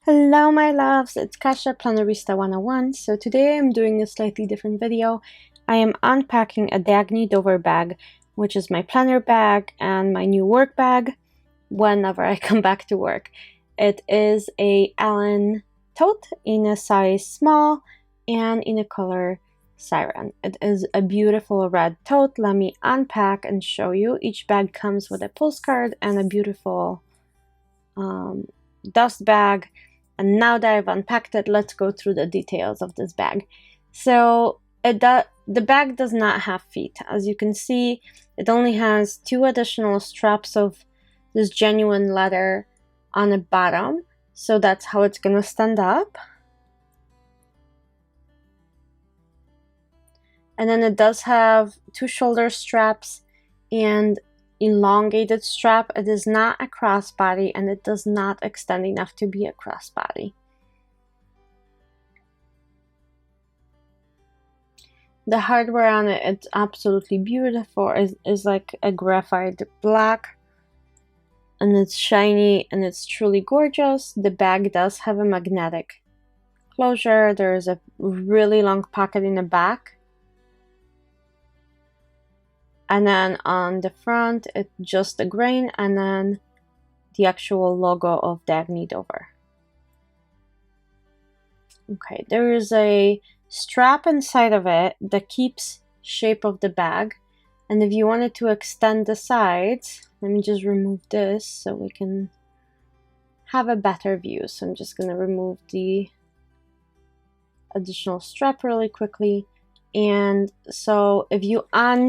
Hello my loves, it's Kasha Plannerista 101. So today I'm doing a slightly different video. I am unpacking a Dagne Dover bag, which is my planner bag and my new work bag whenever I come back to work. It is a Allyn tote in a size small and in a color siren. It is a beautiful red tote. Let me unpack and show you. Each bag comes with a postcard and a beautiful dust bag. And now that I've unpacked it, let's go through the details of this bag. So the bag does not have feet. As you can see, it only has 2 additional straps of this genuine leather on the bottom. So that's how it's going to stand up. And then it does have 2 shoulder straps and elongated strap. It is not a crossbody and it does not extend enough to be a crossbody. The hardware on it, it's absolutely beautiful. It's like a graphite black and it's shiny and it's truly gorgeous. The bag does have a magnetic closure. There is a really long pocket in the back. And then on the front, it's just a grain and then the actual logo of Dagne Dover. Okay, there is a strap inside of it that keeps shape of the bag. And if you wanted to extend the sides, let me just remove this so we can have a better view. So I'm just gonna remove the additional strap really quickly. And so if you undo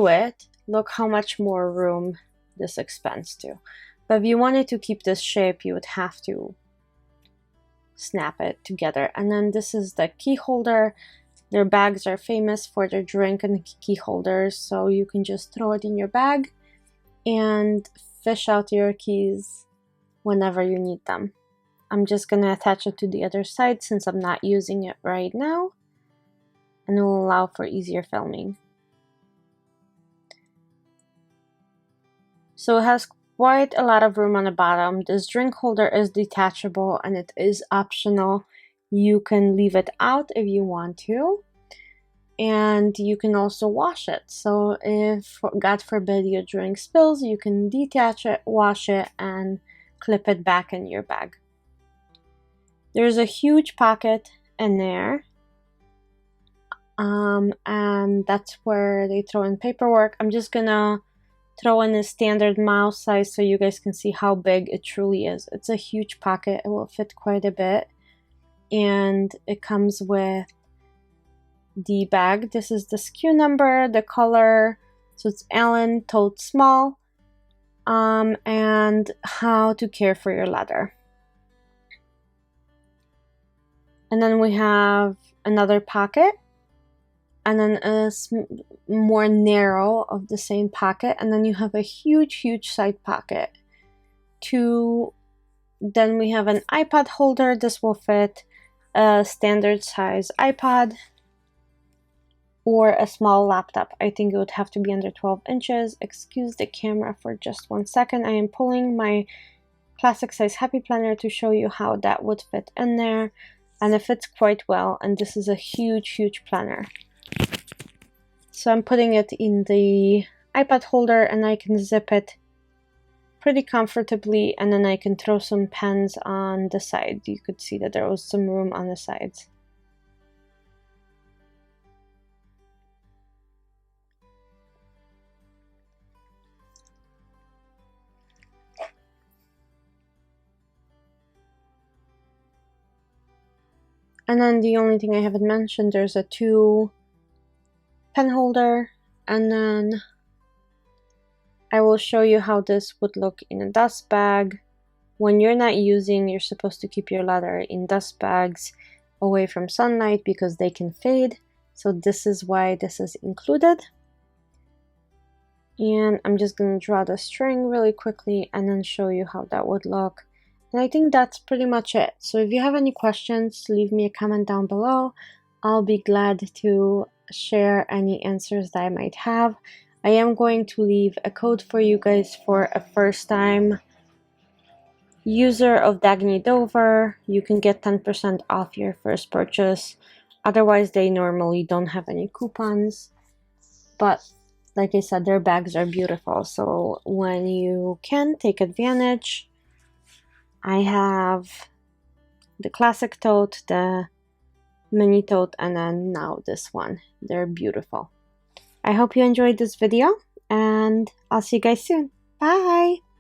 it, look how much more room this expands to. But if you wanted to keep this shape, you would have to snap it together. And then this is the key holder. Their bags are famous for their drink and key holders, so you can just throw it in your bag and fish out your keys whenever you need them. I'm just gonna attach it to the other side since I'm not using it right now, and it will allow for easier filming. So it has quite a lot of room on the bottom. This drink holder is detachable and it is optional. You can leave it out if you want to. And you can also wash it. So if, God forbid, your drink spills, you can detach it, wash it, and clip it back in your bag. There's a huge pocket in there. And that's where they throw in paperwork. I'm just gonna throw in a standard mouse size so you guys can see how big it truly is. It's a huge pocket. It will fit quite a bit. And it comes with the bag. This is the SKU number, the color, so it's Allyn Tote Small, and how to care for your leather. And then we have another pocket, and then a more narrow of the same pocket, and then you have a huge side pocket. Then we have an Ipod holder. This will fit a standard size iPod or a small laptop. I think it would have to be under 12 inches. Excuse the camera for just 1 second. I am pulling my classic size Happy Planner to show you how that would fit in there. And it fits quite well. And this is a huge planner. So I'm putting it in the Ipod holder and I can zip it pretty comfortably. And then I can throw some pens on the side. You could see that there was some room on the sides. And then the only thing I haven't mentioned, there's a 2 pen holder, and then I will show you how this would look in a dust bag. When you're not using, you're supposed to keep your leather in dust bags away from sunlight because they can fade. So this is why this is included. And I'm just going to draw the string really quickly and then show you how that would look. And I think that's pretty much it. So if you have any questions, leave me a comment down below. I'll be glad to share any answers that I might have. I am going to leave a code for you guys for a first time user of Dagne Dover, you can get 10% off your first purchase. Otherwise, they normally don't have any coupons. But like I said, their bags are beautiful. So when you can, take advantage. I have the classic tote, the mini tote, and then now this one. They're beautiful. I hope you enjoyed this video, and I'll see you guys soon. Bye!